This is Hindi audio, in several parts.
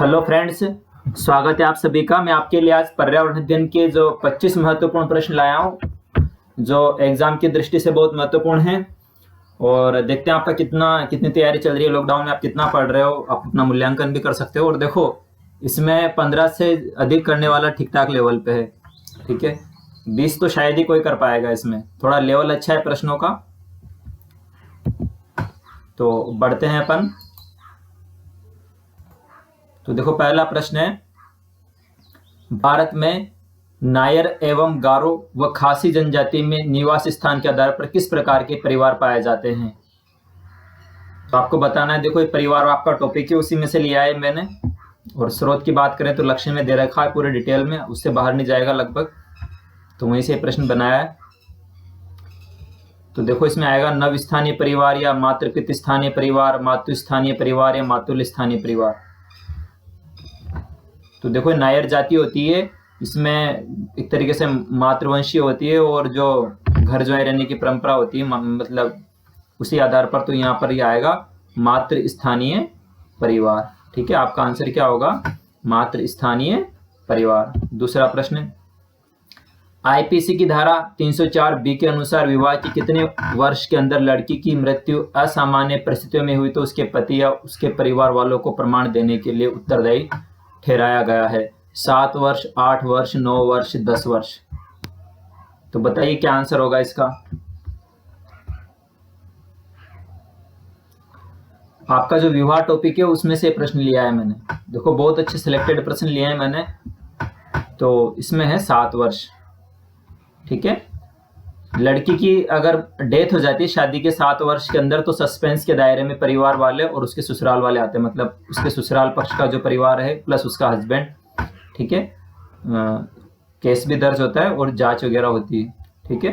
हेलो फ्रेंड्स, स्वागत है आप सभी का। मैं आपके लिए आज पर्यावरण अध्ययन के जो 25 महत्वपूर्ण प्रश्न लाया हूँ, जो एग्जाम की दृष्टि से बहुत महत्वपूर्ण हैं। और देखते हैं आपका कितनी तैयारी चल रही है। लॉकडाउन में आप कितना पढ़ रहे हो, आप अपना मूल्यांकन भी कर सकते हो। और देखो, इसमें 15 से अधिक करने वाला ठीक ठाक लेवल पे है, ठीक है। 20 तो शायद ही कोई कर पाएगा। इसमें थोड़ा लेवल अच्छा है प्रश्नों का। तो बढ़ते हैं अपन। तो देखो, पहला प्रश्न है, भारत में नायर एवं गारो व खासी जनजाति में निवास स्थान के आधार पर किस प्रकार के परिवार पाए जाते हैं। तो आपको बताना है। देखो, ये परिवार आपका टॉपिक है, उसी में से लिया है मैंने। और स्रोत की बात करें तो लक्ष्य में दे रखा है पूरे डिटेल में, उससे बाहर नहीं जाएगा लगभग। तो वहीं से प्रश्न बनाया है। तो देखो, इसमें आएगा नव स्थानीय परिवार या मातृपित स्थानीय परिवार, मातु स्थानीय परिवार या मातुल स्थानीय परिवार। तो देखो, नायर जाति होती है, इसमें एक तरीके से मातृवंशीय होती है, और जो घर ज्वाइन रहने की परंपरा होती है, मतलब उसी आधार पर तो यहाँ पर ये आएगा मातृ स्थानीय परिवार। ठीक है, आपका आंसर क्या होगा? मातृ स्थानीय परिवार। दूसरा प्रश्न, आईपीसी की धारा 304 बी के अनुसार विवाह के कितने वर्ष के अंदर लड़की की मृत्यु असामान्य परिस्थितियों में हुई तो उसके पति या उसके परिवार वालों को प्रमाण देने के लिए उत्तरदायी ठहराया गया है? 7 वर्ष, 8 वर्ष, 9 वर्ष, 10 वर्ष। तो बताइए क्या आंसर होगा इसका। आपका जो विवाह टॉपिक है उसमें से प्रश्न लिया है मैंने। देखो, बहुत अच्छे सिलेक्टेड प्रश्न लिए हैं मैंने। तो इसमें है 7 वर्ष। ठीक है, लड़की की अगर डेथ हो जाती है शादी के 7 वर्ष के अंदर, तो सस्पेंस के दायरे में परिवार वाले और उसके ससुराल वाले आते हैं। मतलब उसके ससुराल पक्ष का जो परिवार है प्लस उसका हस्बैंड। ठीक है, केस भी दर्ज होता है और जांच वगैरह होती है। ठीक है,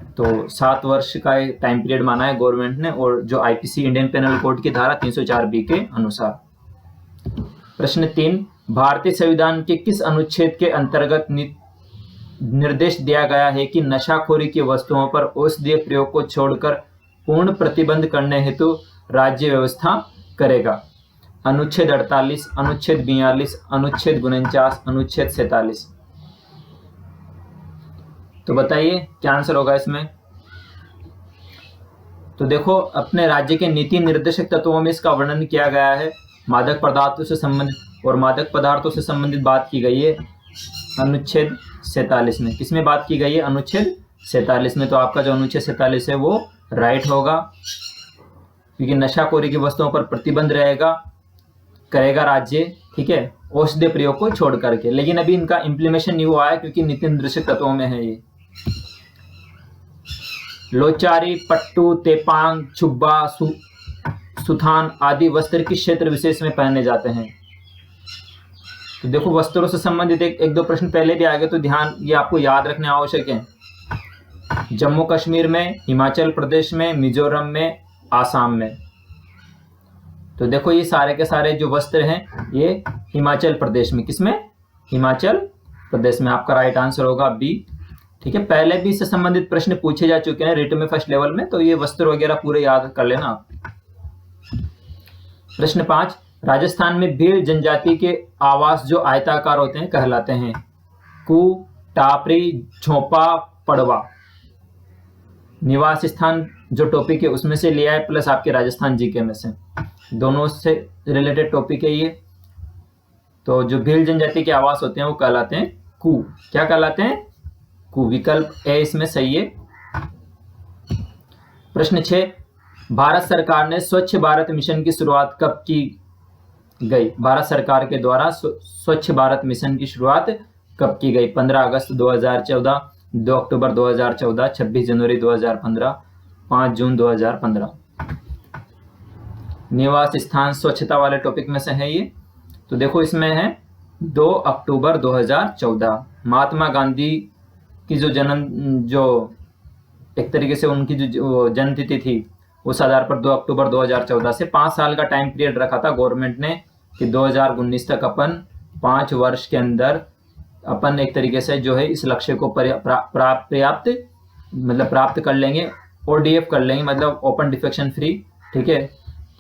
तो 7 वर्ष का टाइम पीरियड माना है गवर्नमेंट ने, और जो आईपीसी इंडियन पेनल कोड की धारा 304 बी के अनुसार। प्रश्न 3, भारतीय संविधान के किस अनुच्छेद के अंतर्गत निर्देश दिया गया है कि नशाखोरी की वस्तुओं पर औषधीय प्रयोग को छोड़कर पूर्ण प्रतिबंध करने हेतु राज्य व्यवस्था करेगा? अनुच्छेद 48, अनुच्छेद 42, अनुच्छेद 49, अनुच्छेद 47। तो बताइए क्या आंसर होगा इसमें। तो देखो, अपने राज्य के नीति निर्देशक तत्वों में इसका वर्णन किया गया है। मादक पदार्थों से संबंधित और मादक पदार्थों से संबंधित बात की गई है अनुच्छेद 47 में। किसमें बात की गई है? अनुच्छेद 47 में। तो आपका जो अनुच्छेद 47 है वो राइट होगा, क्योंकि नशाखोरी की वस्तुओं पर प्रतिबंध करेगा राज्य। ठीक है, औषधीय प्रयोग को छोड़ करके। लेकिन अभी इनका इंप्लीमेंटेशन नहीं हुआ है, क्योंकि नीति निर्देशक तत्वों में है ये। लोचारी, पट्टू, तेपांग, छुब्बा, सुथान आदि वस्त्र किस क्षेत्र विशेष में पहने जाते हैं? तो देखो, वस्त्रों से संबंधित एक दो प्रश्न पहले भी आ गए, तो ध्यान ये आपको याद रखने आवश्यक है। जम्मू कश्मीर में, हिमाचल प्रदेश में, मिजोरम में, आसाम में। तो देखो, ये सारे के सारे जो वस्त्र हैं ये हिमाचल प्रदेश में। किसमें? हिमाचल प्रदेश में। आपका राइट आंसर होगा बी। ठीक है, पहले भी इससे संबंधित प्रश्न पूछे जा चुके हैं रिटन में फर्स्ट लेवल में, तो ये वस्त्र वगैरह पूरे याद कर लेना आप। प्रश्न 5, राजस्थान में भील जनजाति के आवास जो आयताकार होते हैं कहलाते हैं? कू, टापरी, झोंपा, पड़वा। निवास स्थान जो टॉपिक है उसमें से लिया है, प्लस आपके राजस्थान जीके में से, दोनों से रिलेटेड टॉपिक है ये। तो जो भील जनजाति के आवास होते हैं वो कहलाते हैं कू। क्या कहलाते हैं? कू। विकल्प ए इसमें सही है। प्रश्न 6, भारत सरकार ने स्वच्छ भारत मिशन की शुरुआत कब की गई? भारत सरकार के द्वारा स्वच्छ भारत मिशन की शुरुआत कब की गई? 15 अगस्त 2014, 2 अक्टूबर 2014, 26 जनवरी 2015, 5 जून 2015। निवास स्थान स्वच्छता वाले टॉपिक में से है ये। तो देखो, इसमें है 2 अक्टूबर 2014। महात्मा गांधी की जो एक तरीके से उनकी जो जन्मतिथि थी, उस आधार पर 2 अक्टूबर 2014 से 5 साल का टाइम पीरियड रखा था गवर्नमेंट ने कि 2019 तक अपन 5 वर्ष के अंदर अपन एक तरीके से जो है इस लक्ष्य को प्राप्त कर लेंगे। ओडीएफ कर लेंगे, मतलब ओपन डिफेक्शन फ्री। ठीक है,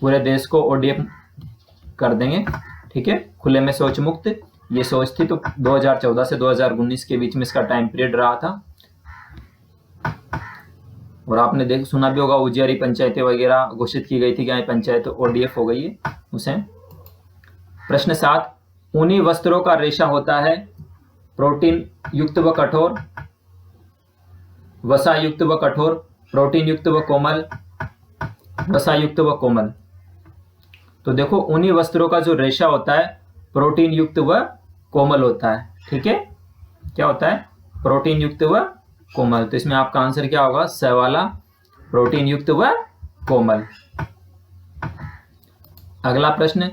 पूरे देश को ओडीएफ कर देंगे। ठीक है, खुले में शौच मुक्त ये सोच थी। तो 2014 से 2019 के बीच में इसका टाइम पीरियड रहा था। और आपने सुना भी होगा उजियारी पंचायतें वगैरह घोषित की गई थी कि पंचायत ODF हो गई है उसे। प्रश्न 7, ऊनी वस्त्रों का रेशा होता है प्रोटीन युक्त व कठोर, वसा युक्त व कठोर, प्रोटीन युक्त व कोमल, वसा युक्त व कोमल। तो देखो ऊनी वस्त्रों का जो रेशा होता है प्रोटीन युक्त व कोमल होता है। ठीक है, क्या होता है? प्रोटीन युक्त व कोमल। तो इसमें आपका आंसर क्या होगा? स वाला, प्रोटीन युक्त व कोमल। अगला प्रश्न,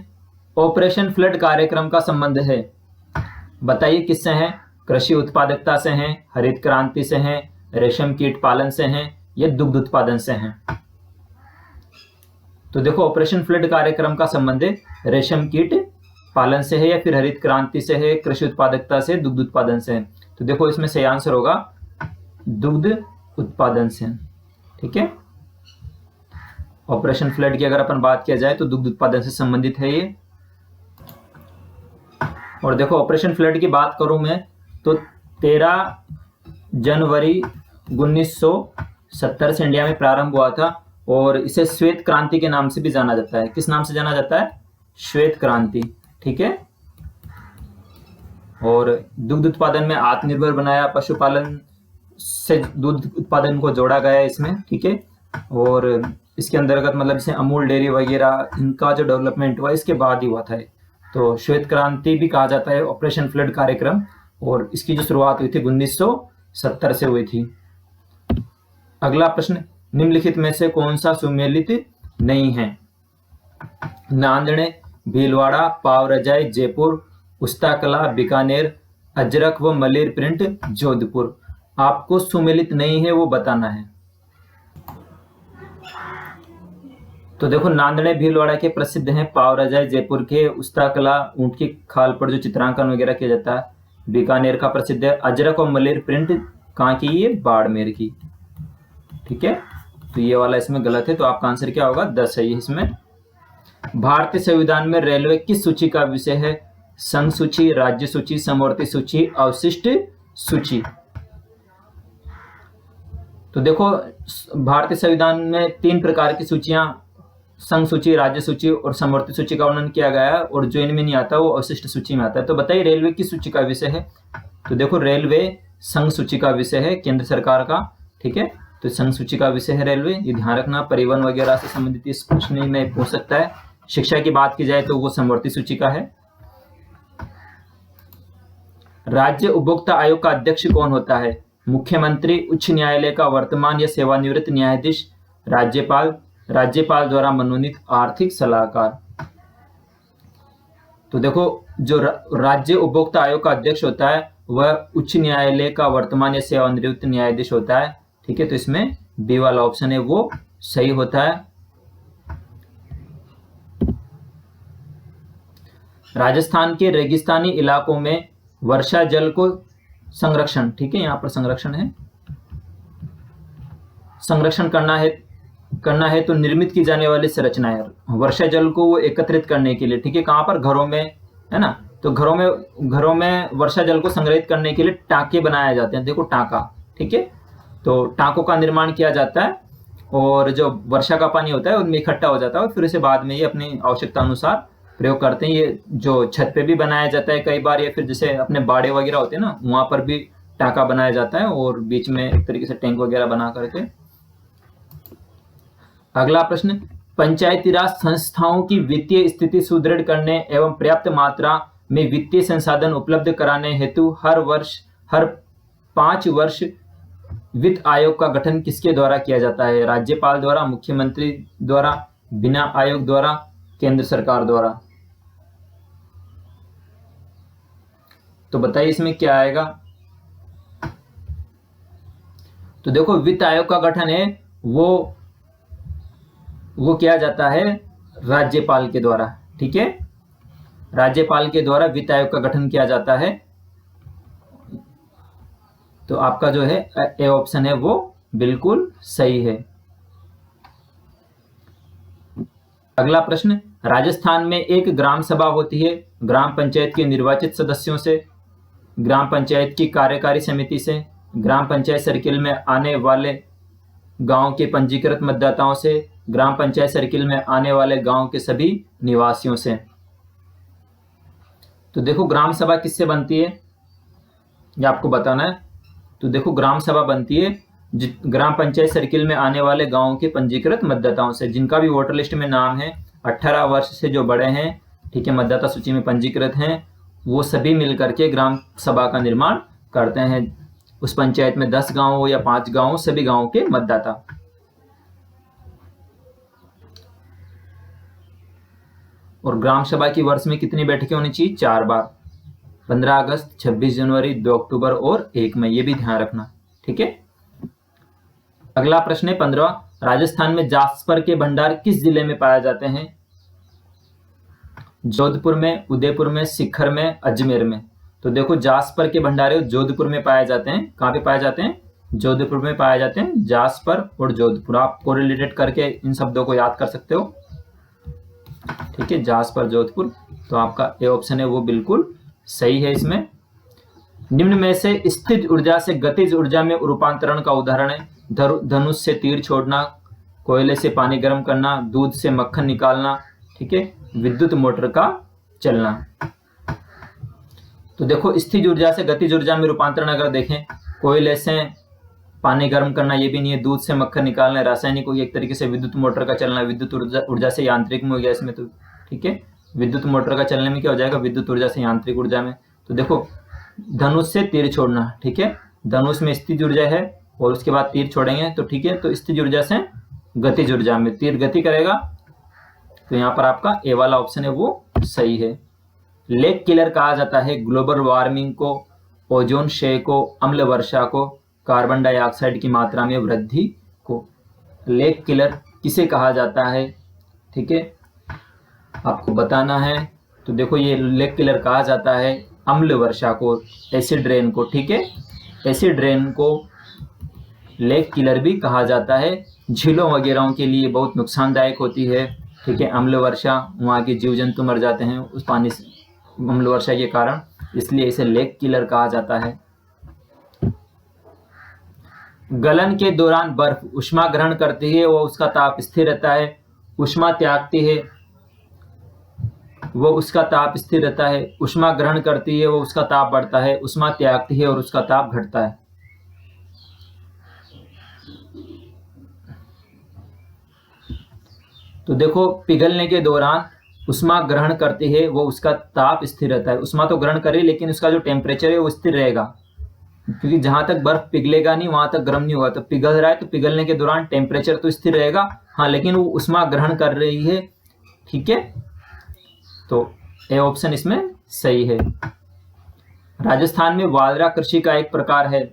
ऑपरेशन फ्लड कार्यक्रम का संबंध है, बताइए किससे है? कृषि उत्पादकता से है, हरित क्रांति से है, रेशम कीट पालन से है, या दुग्ध उत्पादन से है? तो देखो ऑपरेशन फ्लड कार्यक्रम का संबंध रेशम कीट पालन से है, या फिर हरित क्रांति से है, कृषि उत्पादकता से, दुग्ध उत्पादन से है। तो देखो इसमें सही आंसर होगा दुग्ध उत्पादन से। ठीक है, ऑपरेशन फ्लड की अगर अपन बात किया जाए तो दुग्ध उत्पादन से संबंधित है ये। और देखो ऑपरेशन फ्लड की बात करूं मैं तो 13 जनवरी 1970 से इंडिया में प्रारंभ हुआ था, और इसे श्वेत क्रांति के नाम से भी जाना जाता है। किस नाम से जाना जाता है? श्वेत क्रांति। ठीक है, और दुग्ध उत्पादन में आत्मनिर्भर बनाया, पशुपालन से दूध उत्पादन को जोड़ा गया है इसमें। ठीक है, और इसके अंतर्गत मतलब जैसे अमूल डेयरी वगैरह इनका जो डेवलपमेंट हुआ इसके बाद ही हुआ था। तो श्वेत क्रांति भी कहा जाता है ऑपरेशन फ्लड कार्यक्रम, और इसकी जो शुरुआत हुई थी 1970 से हुई थी। अगला प्रश्न, निम्नलिखित में से कौन सा सुमेलित नहीं है? नांदड़े, भीलवाड़ा, पावरजाई जयपुर, उस्ताकला बीकानेर, अजरक व मलिर प्रिंट जोधपुर। आपको सुमेलित नहीं है वो बताना है। तो देखो नांदड़े भीलवाड़ा के प्रसिद्ध हैं, पावरजाई जयपुर के, उस्ताकला ऊंट की खाल पर जो चित्रांकन वगैरह किया जाता है बीकानेर का प्रसिद्ध है, अजरक और मलिर प्रिंट कहाँ की? ये बाड़मेर की। ठीक है, तो ये वाला इसमें गलत है, तो आपका आंसर क्या होगा? 10 है ये इसमें। भारतीय संविधान में रेलवे किस सूची का विषय है? संघ सूची, राज्य सूची, समवर्ती सूची, अवशिष्ट सूची। तो देखो भारतीय संविधान में 3 प्रकार की सूचियां, संघ सूची, राज्य सूची और समवर्ती सूची का वर्णन किया गया है, और जो इनमें नहीं आता वो अवशिष्ट सूची में आता है। तो बताइए रेलवे किस सूची का विषय है? तो देखो रेलवे संघ सूची का विषय है, केंद्र सरकार का। ठीक है, तो संघ सूची का विषय है रेलवे, ये ध्यान रखना। परिवहन वगैरह से संबंधित इस प्रश्न में पूछ सकता है। शिक्षा की बात की जाए तो वो समवर्ती सूची का है। राज्य उपभोक्ता आयोग का अध्यक्ष कौन होता है? मुख्यमंत्री, उच्च न्यायालय का वर्तमान या सेवानिवृत्त न्यायाधीश, राज्यपाल, राज्यपाल द्वारा मनोनीत आर्थिक सलाहकार। तो देखो जो राज्य उपभोक्ता आयोग का अध्यक्ष होता है वह उच्च न्यायालय का वर्तमान या सेवानिवृत्त न्यायाधीश होता है। ठीक है, तो इसमें बी वाला ऑप्शन है वो सही होता है। राजस्थान के रेगिस्तानी इलाकों में वर्षा जल को संरक्षण, ठीक है, यहां पर संरक्षण है, संरक्षण करना है तो निर्मित की जाने वाली संरचनाएं, वर्षा जल को वो एकत्रित करने के लिए। ठीक है, कहां पर? घरों में, है ना। तो घरों में वर्षा जल को संग्रहित करने के लिए टांके बनाए जाते हैं। देखो टांका, ठीक है, तो टांकों का निर्माण किया जाता है, और जो वर्षा का पानी होता है उनमें इकट्ठा हो जाता है, और फिर इसे बाद में ये अपनी आवश्यकता अनुसार प्रयोग करते हैं। ये जो छत पे भी बनाया जाता है कई बार, या फिर जैसे अपने बाड़े वगैरह होते हैं ना, वहां पर भी टांका बनाया जाता है, और बीच में एक तरीके से टैंक वगैरह बना करके। अगला प्रश्न, पंचायती राज संस्थाओं की वित्तीय स्थिति सुदृढ़ करने एवं पर्याप्त मात्रा में वित्तीय संसाधन उपलब्ध कराने हेतु हर 5 वर्ष वित्त आयोग का गठन किसके द्वारा किया जाता है? राज्यपाल द्वारा, मुख्यमंत्री द्वारा, बिना आयोग द्वारा, केंद्र सरकार द्वारा। तो बताइए इसमें क्या आएगा? तो देखो वित्त आयोग का गठन है वो किया जाता है राज्यपाल के द्वारा। ठीक है, राज्यपाल के द्वारा वित्त आयोग का गठन किया जाता है। तो आपका जो है ए ऑप्शन है वो बिल्कुल सही है। अगला प्रश्न, राजस्थान में एक ग्राम सभा होती है ग्राम पंचायत के निर्वाचित सदस्यों से, ग्राम पंचायत की कार्यकारी समिति से, ग्राम पंचायत सर्किल में आने वाले गांव के पंजीकृत मतदाताओं से, ग्राम पंचायत सर्किल में आने वाले गांव के सभी निवासियों से। तो देखो ग्राम सभा किससे बनती है ये आपको बताना है। तो देखो ग्राम सभा बनती है ग्राम पंचायत सर्किल में आने वाले गांव के पंजीकृत मतदाताओं से, जिनका भी वोटर लिस्ट में नाम है, 18 वर्ष से जो बड़े हैं, ठीक है, मतदाता सूची में पंजीकृत हैं, वो सभी मिलकर के ग्राम सभा का निर्माण करते हैं। उस पंचायत में 10 गांव हो या 5 गांव, सभी गांवों के मतदाता। और ग्राम सभा की वर्ष में कितनी बैठकें होनी चाहिए? 4 बार, 15 अगस्त, 26 जनवरी, 2 अक्टूबर और 1 मई, ये भी ध्यान रखना, ठीक है। अगला प्रश्न है 15वां, राजस्थान में जास्पर के भंडार किस जिले में पाए जाते हैं? जोधपुर में, उदयपुर में, सीकर में, अजमेर में। तो देखो जास्पर के भंडारे जोधपुर में पाए जाते हैं। कहाँ पे पाए जाते हैं? जोधपुर में पाए जाते हैं। जास्पर और जोधपुर, आप कोरिलेटेड करके इन शब्दों को याद कर सकते हो, ठीक है, जास्पर, जोधपुर। तो आपका ए ऑप्शन है वो बिल्कुल सही है। इसमें निम्न में से स्थिर ऊर्जा से गतिज ऊर्जा में रूपांतरण का उदाहरण है? धनुष से तीर छोड़ना, कोयले से पानी गर्म करना, दूध से मक्खन निकालना, ठीक है, विद्युत मोटर का चलना। तो देखो स्थिर ऊर्जा से गतिज ऊर्जा में रूपांतरण अगर देखें, कोयले से पानी गर्म करना ये भी नहीं है, दूध से मक्खन निकालना रासायनिक हो गया एक तरीके से, विद्युत मोटर का चलना, विद्युत ऊर्जा से यांत्रिक में हो गया इसमें, तो ठीक है, विद्युत मोटर का चलने में क्या हो जाएगा? विद्युत ऊर्जा से यांत्रिक ऊर्जा में। तो देखो धनुष से तीर छोड़ना, ठीक है, धनुष में स्थिर ऊर्जा है और उसके बाद तीर छोड़ेंगे, तो ठीक है, तो स्थिर ऊर्जा से गतिज ऊर्जा में तीर गति करेगा। तो यहाँ पर आपका ए वाला ऑप्शन है वो सही है। लेक किलर कहा जाता है ग्लोबल वार्मिंग को, ओजोन क्षय को, अम्ल वर्षा को, कार्बन डाइऑक्साइड की मात्रा में वृद्धि को। लेक किलर किसे कहा जाता है, ठीक है, आपको बताना है। तो देखो ये लेक किलर कहा जाता है अम्ल वर्षा को, एसिड रेन को, ठीक है, एसिड रेन को लेक किलर भी कहा जाता है। झीलों वगैरह के लिए बहुत नुकसानदायक होती है, ठीक है, अम्ल वर्षा, वहाँ के जीव जंतु मर जाते हैं उस पानी से, अम्ल वर्षा के कारण, इसलिए इसे लेक किलर कहा जाता है। गलन के दौरान बर्फ ऊष्मा ग्रहण करती है, वो उसका ताप स्थिर रहता है। ऊष्मा त्यागती है, वो उसका ताप स्थिर रहता है। ऊष्मा ग्रहण करती है, वो उसका ताप बढ़ता है। ऊष्मा त्यागती है और उसका ताप घटता है। तो देखो पिघलने के दौरान ऊष्मा ग्रहण करती है, वो उसका ताप स्थिर रहता है। ऊष्मा तो ग्रहण करे लेकिन उसका जो टेम्परेचर है वो स्थिर रहेगा, क्योंकि जहां तक बर्फ पिघलेगा नहीं वहां तक गर्म नहीं होगा। तो पिघल रहा है तो पिघलने के दौरान टेम्परेचर तो स्थिर रहेगा, हाँ, लेकिन वो ऊष्मा ग्रहण कर रही है, ठीक है। तो ए ऑप्शन इसमें सही है। राजस्थान में वादरा कृषि का एक प्रकार है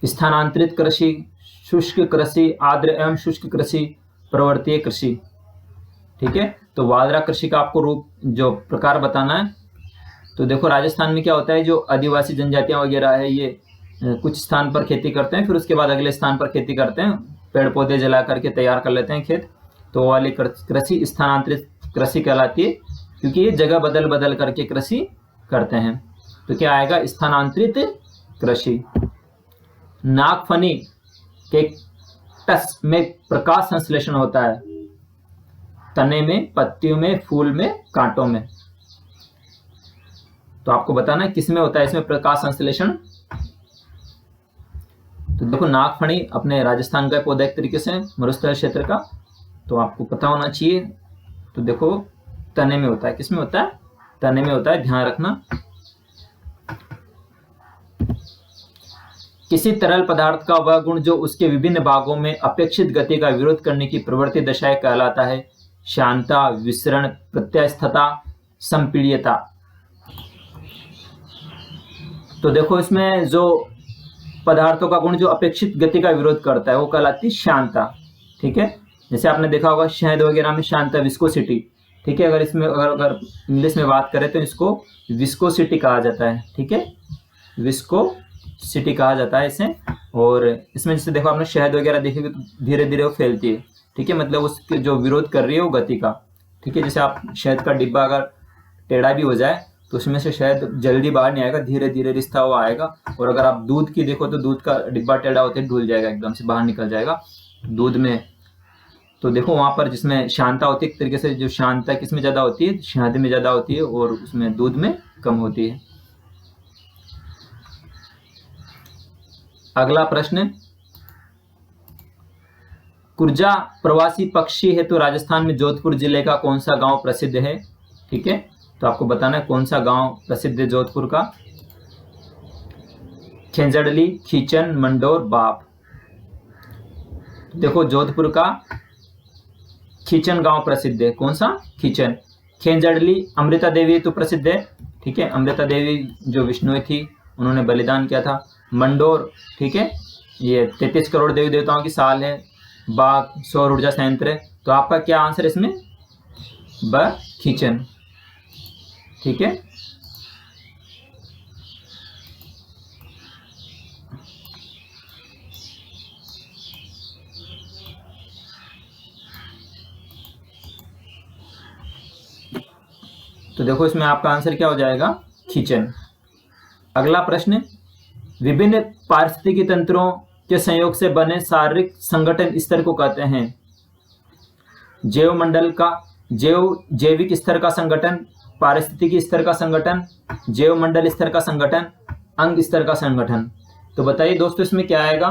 स्थानांतरित कृषि, शुष्क कृषि, आर्द्र एवं शुष्क कृषि, प्रवर्तीय कृषि, ठीक है। तो वादरा कृषि का आपको रूप जो प्रकार बताना है। तो देखो राजस्थान में क्या होता है, जो आदिवासी जनजातियां वगैरह है ये कुछ स्थान पर खेती करते हैं, फिर उसके बाद अगले स्थान पर खेती करते हैं, पेड़ पौधे जला करके तैयार कर लेते हैं खेत। तो वो वाली कृषि स्थानांतरित कृषि कहलाती है, क्योंकि ये जगह बदल बदल करके कृषि करते हैं। तो क्या आएगा? स्थानांतरित कृषि। नागफनी के टस में प्रकाश संश्लेषण होता है, तने में, पत्तियों में, फूल में, कांटों में। तो आपको बताना है किस में होता है इसमें प्रकाश संश्लेषण। तो देखो नागफनी अपने राजस्थान का पौधा एक तरीके से मरुस्थल क्षेत्र का, तो आपको पता होना चाहिए। तो देखो तने में होता है, किस में होता है? तने में होता है, ध्यान रखना। किसी तरल पदार्थ का वह गुण जो उसके विभिन्न भागों में अपेक्षित गति का विरोध करने की प्रवृत्ति दशाएं कहलाता है शांता, विसरण, प्रत्यास्थता, संपीड्यता। तो देखो इसमें जो पदार्थों का गुण जो अपेक्षित गति का विरोध करता है वो कहलाती है शांता, ठीक है। जैसे आपने देखा होगा शहद वगैरह में शांता, विस्कोसिटी, ठीक है। अगर इसमें अगर इंग्लिश में बात करें तो इसको विस्कोसिटी कहा जाता है, ठीक है, विस्कोसिटी कहा जाता है इसे। और इसमें जैसे देखो आपने शहद वगैरह देखी तो धीरे धीरे वो फैलती है, ठीक है, मतलब उसके जो विरोध कर रही है वो गति का। ठीक है, जैसे आप शहद का डिब्बा अगर टेढ़ा भी हो जाए तो उसमें से शहद जल्दी बाहर नहीं आएगा, धीरे धीरे रिश्ता हुआ आएगा। और अगर आप दूध की देखो तो दूध का डिब्बा टेढ़ा होते धुल जाएगा, एकदम से बाहर निकल जाएगा दूध में। तो देखो वहां पर जिसमें शांता होती है, एक तरीके से जो शांता किसमें ज्यादा होती है, शहद में ज्यादा होती है और उसमें दूध में कम होती है। अगला प्रश्न, कुर्जा प्रवासी पक्षी है तो राजस्थान में जोधपुर जिले का कौन सा गांव प्रसिद्ध है। ठीक है, तो आपको बताना है कौन सा गांव प्रसिद्ध है जोधपुर का। खेजड़ली, खीचन, मंडोर, बाप। देखो जोधपुर का खीचन गांव प्रसिद्ध है। कौन सा? खीचन। खेजड़ली अमृता देवी तो प्रसिद्ध है। ठीक है, अमृता देवी जो विष्णु थी उन्होंने बलिदान किया था। मंडोर, ठीक है, ये 33 करोड़ देवी देवताओं की साल है। बाग सौर ऊर्जा संयंत्र है। तो आपका क्या आंसर है इसमें? ब, खीचन। ठीक है, तो देखो इसमें आपका आंसर क्या हो जाएगा? खीचन। अगला प्रश्न, विभिन्न पारिस्थितिकी तंत्रों के संयोग से बने शारीरिक संगठन स्तर को कहते हैं। जैव मंडल का जैविक स्तर का संगठन, पारिस्थितिकी स्तर का संगठन, जैव मंडल स्तर का संगठन, अंग स्तर का संगठन। तो बताइए दोस्तों इसमें क्या आएगा?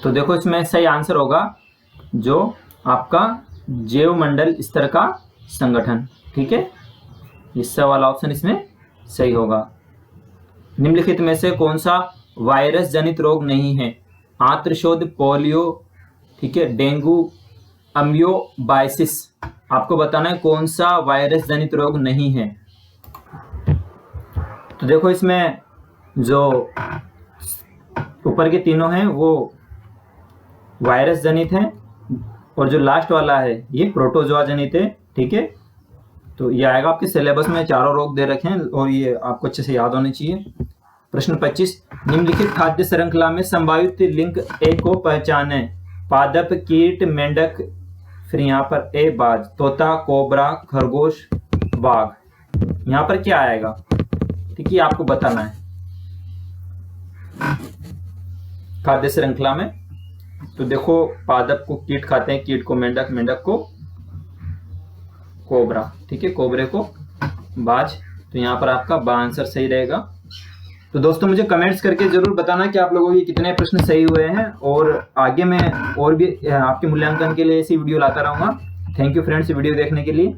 तो देखो इसमें सही आंसर होगा जो आपका जैव मंडल स्तर का संगठन। ठीक है, इससे वाला ऑप्शन इसमें सही होगा। निम्नलिखित में से कौन सा वायरस जनित रोग नहीं है? आंत्रशोथ, पोलियो, ठीक है, डेंगू, अम्योबाइसिस। आपको बताना है कौन सा वायरस जनित रोग नहीं है। तो देखो इसमें जो ऊपर के तीनों हैं वो वायरस जनित हैं और जो लास्ट वाला है ये प्रोटोजोआ जनित है। ठीक है, तो ये आएगा आपके सिलेबस में, चारों रोग दे रखे हैं और ये आपको अच्छे से याद होने चाहिए। प्रश्न 25, निम्नलिखित खाद्य श्रृंखला में संभावित लिंक ए को पहचाने। पादप, कीट, मेंढक, फिर यहाँ पर ए बाज, तोता, कोबरा, खरगोश, बाघ। यहाँ पर क्या आएगा? ठीक है, आपको बताना है खाद्य श्रृंखला में। तो देखो पादप को कीट खाते हैं, कीट को मेंढक, मेंढक को कोबरा, ठीक है, कोबरे को बाज। तो यहाँ पर आपका बा आंसर सही रहेगा। तो दोस्तों मुझे कमेंट्स करके जरूर बताना कि आप लोगों के कितने प्रश्न सही हुए हैं और आगे मैं और भी आपके मूल्यांकन के लिए ऐसी वीडियो लाता रहूंगा। थैंक यू फ्रेंड्स वीडियो देखने के लिए।